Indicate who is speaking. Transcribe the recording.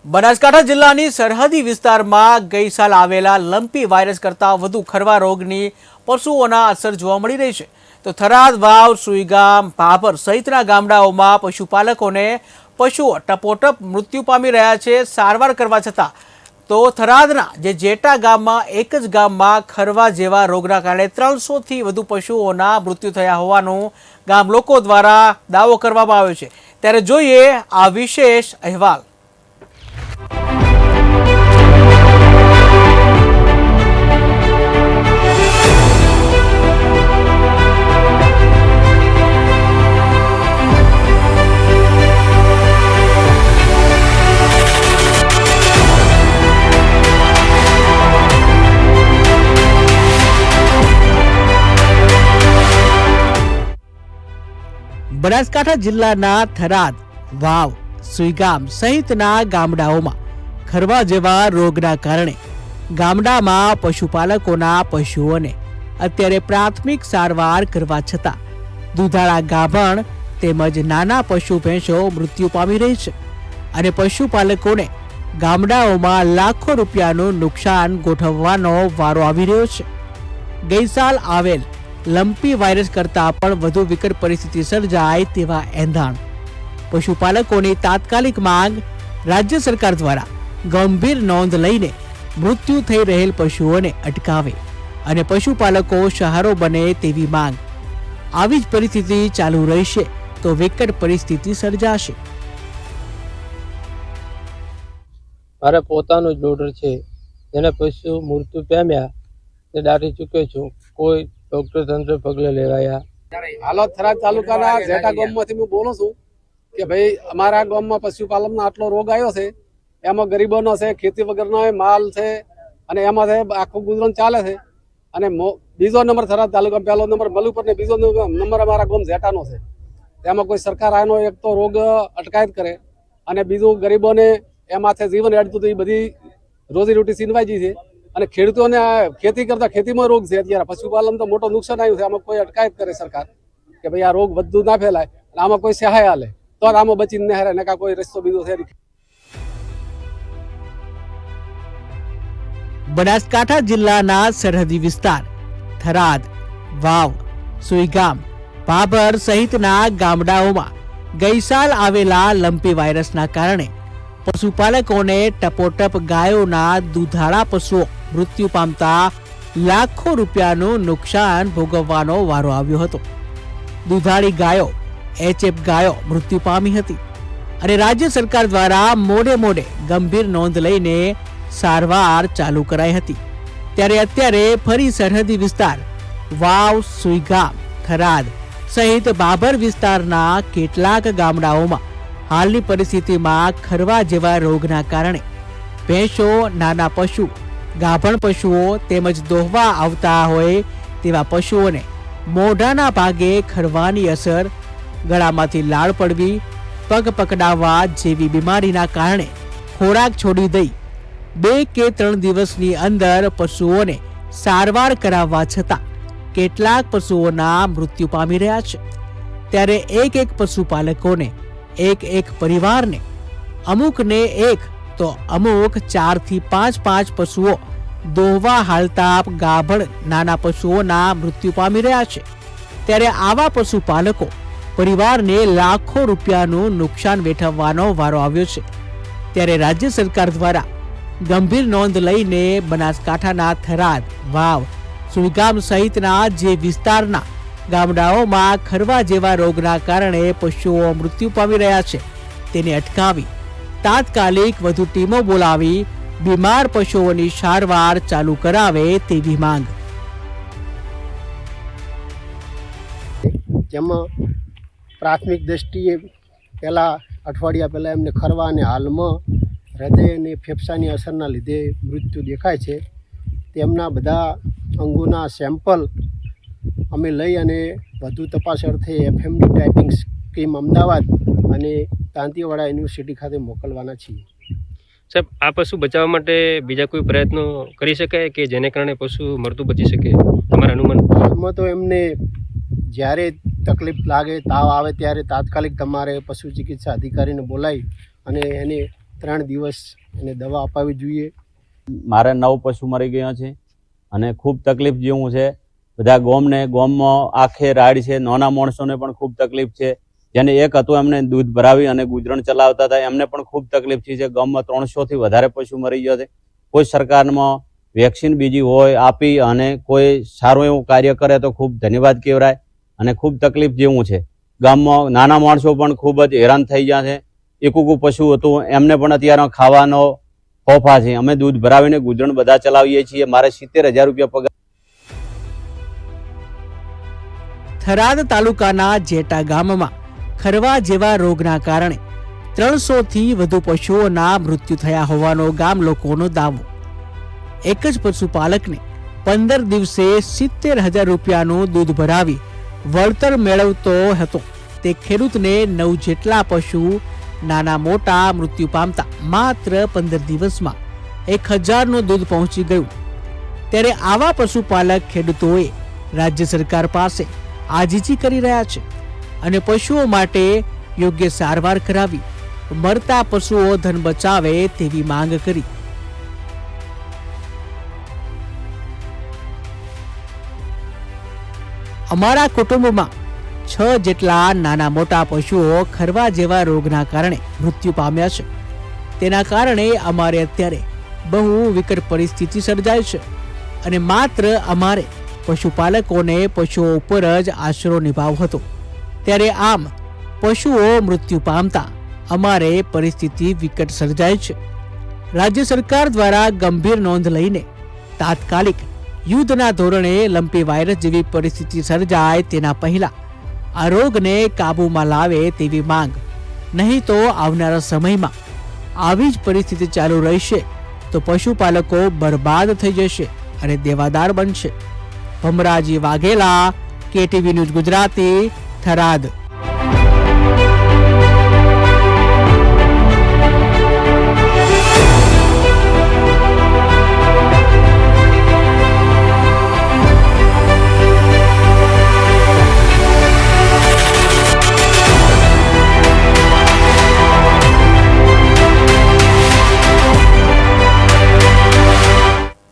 Speaker 1: બનાસકાંઠા જિલ્લાની સરહદી વિસ્તારમાં ગઈ સાલ આવેલા લંપી વાયરસ કરતાં વધુ ખરવા રોગની પશુઓના અસર જોવા મળી રહી છે। તો થરાદ, વાવ, સુઈગામ, ભાભર સહિતના ગામડાઓમાં પશુપાલકોને પશુઓ ટપોટપ મૃત્યુ પામી રહ્યા છે સારવાર કરવા છતાં। તો થરાદના જેટા ગામમાં એક જ ગામમાં ખરવા જેવા રોગના કારણે 300થી વધુ પશુઓના મૃત્યુ થયા હોવાનું ગામ લોકો દ્વારા દાવો કરવામાં આવ્યો છે। ત્યારે જોઈએ આ વિશેષ અહેવાલ। બનાસકાંઠા જિલ્લાના થરાદ, વાવ, સુઈગામ સહિતના ગામડાઓમાં ખરવા જેવા રોગના કારણે ગામડામાં પશુપાલકોના પશુઓને અત્યારે પ્રાથમિક સારવાર કરવા છતાં દૂધાળા ગાભણ તેમજ નાના પશુ ભેંસો મૃત્યુ પામી રહી છે અને પશુપાલકોને ગામડાઓમાં લાખો રૂપિયાનું નુકસાન ગોઠવવાનો વારો આવી રહ્યો છે। ગઈ સાલ આવેલ લંપી વાયરસ કરતાં પણ વધુ વિકટ પરિસ્થિતિ સર્જાય તેવા એંધાણ। પશુપાલકોની તાત્કાલિક માંગ રાજ્ય સરકાર દ્વારા ગંભીર નોંધ લઈને મૃત્યુ થઈ રહેલ પશુઓને અટકાવે અને પશુપાલકો સહારો બને તેવી માંગ। આવી જ પરિસ્થિતિ ચાલુ રહેશે તો વિકટ પરિસ્થિતિ સર્જાશે।
Speaker 2: મારે પોતાનું જ લોડર છે જેને પશુ મૃત્યુ પામ્યા તે દાટી ચૂક્યો છું। કોઈ ડોક્ટર તંત્ર પગલે લેવાયા।
Speaker 3: હાલોદ થરાદ તાલુકાના જેટા ગામમાંથી હું બોલું છું કે ભાઈ અમારા ગામમાં પશુપાલનનો આટલો રોગ આવ્યો છે। એમાં ગરીબોનો છે, ખેતી વગરનો માલ છે અને એમાં આખું ગુજરાન ચાલે છે। અને બીજો નંબર થરાદ તાલુકા, પહેલો નંબર મલુપર ને બીજો નંબર અમારા ગામ જેટાનો છે। એમાં કોઈ સરકાર આનો એક તો રોગ અટકાયત કરે અને બીજું ગરીબોને એમાંથી જીવન હેડતું હતું, એ બધી રોજીરોટી છીનવાઈ ગઈ છે અને ખેડૂતોને ખેતી કરતા ખેતીમાં રોગ છે। અત્યારે પશુપાલન તો મોટો નુકસાન આવ્યું છે। આમાં કોઈ અટકાયત કરે સરકાર કે ભાઈ આ રોગ વધુ ના ફેલાય અને આમાં કોઈ સહાય આલે તો આમાં બચીને હારે નકા કોઈ રસ્તો બીજો છે।
Speaker 1: બનાસકાંઠા જિલ્લાના સરહદી વિસ્તાર થરાદ, વાવ, સુઈગામ, ભાભર સહિતના ગામડાઓમાં ગઈ સાલ આવેલા લંપી વાયરસના કારણે પશુપાલકોને ટપોટપ ગાયોના દૂધાળા પશુઓ મૃત્યુ પામતા લાખો રૂપિયાનું નુકસાન ભોગવવાનો વારો આવ્યો હતો। દૂધાળી ગાયો, એચએફ ગાયો મૃત્યુ પામી હતી અને રાજ્ય સરકાર દ્વારા મોડે ગંભીર નોંધ લઈને સારવાર ચાલુ કરાઈ હતી। ત્યારે અત્યારે ફરી સરહદી વિસ્તાર વાવ, સુઈગામ, થરાદ સહિત ભાભર વિસ્તારના કેટલાક ગામડાઓમાં હાલની પરિસ્થિતિમાં ખરવા જેવા રોગના કારણે ભેંસો, નાના પશુ, ગાભણ પશુઓ તેમજ દોહવા આવતા હોય તેવા પશુઓને મોઢાના ભાગે ખરવાની અસર, ગળામાંથી લાળ પડવી, પગ પકડાવવા જેવી બીમારીના કારણે ખોરાક છોડી દઈ 2 કે 3 દિવસની અંદર પશુઓને સારવાર કરાવવા છતાં કેટલાક પશુઓના મૃત્યુ પામી રહ્યા છે। ત્યારે એક પશુપાલકોને, એક પરિવારને, અમુકને એક તો અમુક 4 થી 5 પશુઓ દોહવા હાલતા ગાભણ નાના પશુઓના મૃત્યુ પામી રહ્યા છે। ત્યારે આવા પશુપાલકો પરિવારને લાખો રૂપિયાનું નુકસાન વેઠવવાનો વારો આવ્યો છે। ત્યારે રાજ્ય સરકાર દ્વારા ગંભીર નોંધ લઈને બનાસકાંઠાના થરાદ, વાવ, સુઈગામ સહિતના જે વિસ્તારના ગામડાઓમાં ખરવા જેવા રોગના કારણે પશુઓ મૃત્યુ પામી રહ્યા છે તેને અટકાવી તાત્કાલિક વધુ ટીમો બોલાવી બીમાર પશુઓની સારવાર ચાલુ કરાવે તેવી માંગ।
Speaker 4: જેમાં પ્રાથમિક દ્રષ્ટિએ પહેલા અઠવાડિયા પહેલાં એમને ખરવા અને હાલમાં હૃદય અને ફેફસાની અસરના લીધે મૃત્યુ દેખાય છે। તેમના બધા અંગોના સેમ્પલ અમે લઈ અને વધુ તપાસ અર્થે એફએમડી ટાઈપિંગ સ્કીમ અમદાવાદ અને દાંતીવાડા યુનિવર્સિટી ખાતે મોકલવાના છીએ।
Speaker 5: સાહેબ, આ પશુ બચાવવા માટે બીજા કોઈ પ્રયત્નો કરી શકાય કે જેને કારણે પશુ મરતું બચી શકે, તમારા અનુમાન?
Speaker 4: હાલમાં તો એમને જ્યારે તકલીફ લાગે, તાવ આવે ત્યારે તાત્કાલિક તમારે પશુ ચિકિત્સા અધિકારીને બોલાવી અને એને 3 દિવસ એને દવા અપાવવી જોઈએ.
Speaker 6: મારે 9 પશુ મરી ગયા છે અને ખૂબ તકલીફ જેવું છે. બધા ગામમાં આખે રાડ છે. નાના માણસોને પણ ખૂબ તકલીફ છે. જેને એક હતું એમને દૂધ ભરાવી અને ગુજરાન ચલાવતા હતા એમને પણ ખૂબ તકલીફ છે. ગામમાં 300 થી વધારે પશુ મરી ગયા છે. કોઈ સરકારમાં વેક્સિન બીજી હોય આપી અને કોઈ સારું એવું કાર્ય કરે તો ખૂબ ધન્યવાદ કહેવાય. અને ખૂબ તકલીફ જેવું છે. ગામમાં નાના માણસો પણ ખૂબ જ હેરાન થઈ ગયા છે. એકુકુ પશુ હતું એમને પણ અત્યારે ખાવાનો ખોફા છે. અમે દૂધ ભરાવીને ગુજરાન બધા ચલાવીએ છીએ. મારે 70,000 રૂપિયા પગાર.
Speaker 1: થરાદ તાલુકાના જેટા ગામમાં ખરવા જેવા રોગના કારણે 300 થી વધુ પશુઓના મૃત્યુ થયા હોવાનો ગામ લોકોનો દાવો. એક જ પશુપાલકને 15 દિવસે 70,000 રૂપિયાનું દૂધ ભરાવી વળતર મેળવતો હતો તે ખેડૂતને 9 જેટલા પશુ નાના મોટા મૃત્યુ પામતા માત્ર 15 દિવસમાં 1,000 નું દૂધ પહોંચી ગયું. ત્યારે આવા પશુપાલક ખેડૂતોએ રાજ્ય સરકાર પાસે આજીજી કરી રહ્યા છે અને પશુઓ માટે યોગ્ય સારવાર કરાવી મરતા પશુઓ ધન બચાવે તેવી માંગ કરી. અમારા કુટુંબમાં 6 જેટલા નાના મોટા પશુઓ ખરવા જેવા રોગના કારણે મૃત્યુ પામ્યા છે. તેના કારણે અમારે અત્યારે બહુ વિકટ પરિસ્થિતિ સર્જાય છે અને માત્ર અમારે પશુપાલકોને પશુઓ ઉપર જ આશરો નિભાવવો હતો. ત્યારે આમ પશુઓ મૃત્યુ પામતા અમારે પરિસ્થિતિ વિકટ સર્જાય છે. રાજ્ય સરકાર દ્વારા ગંભીર નોંધ લઈને તાત્કાલિક યુદ્ધના ધોરણે લંપી વાયરસ જેવી પરિસ્થિતિ સર્જાય તેના પહેલા આ રોગને કાબૂમાં લાવે તેવી માંગ. નહીં તો આવનારા સમયમાં આવી જ પરિસ્થિતિ ચાલુ રહેશે તો પશુપાલકો બરબાદ થઈ જશે અને દેવાદાર બનશે. ભમરાજી વાઘેલા, KTV ન્યૂઝ ગુજરાતી, થરાદ.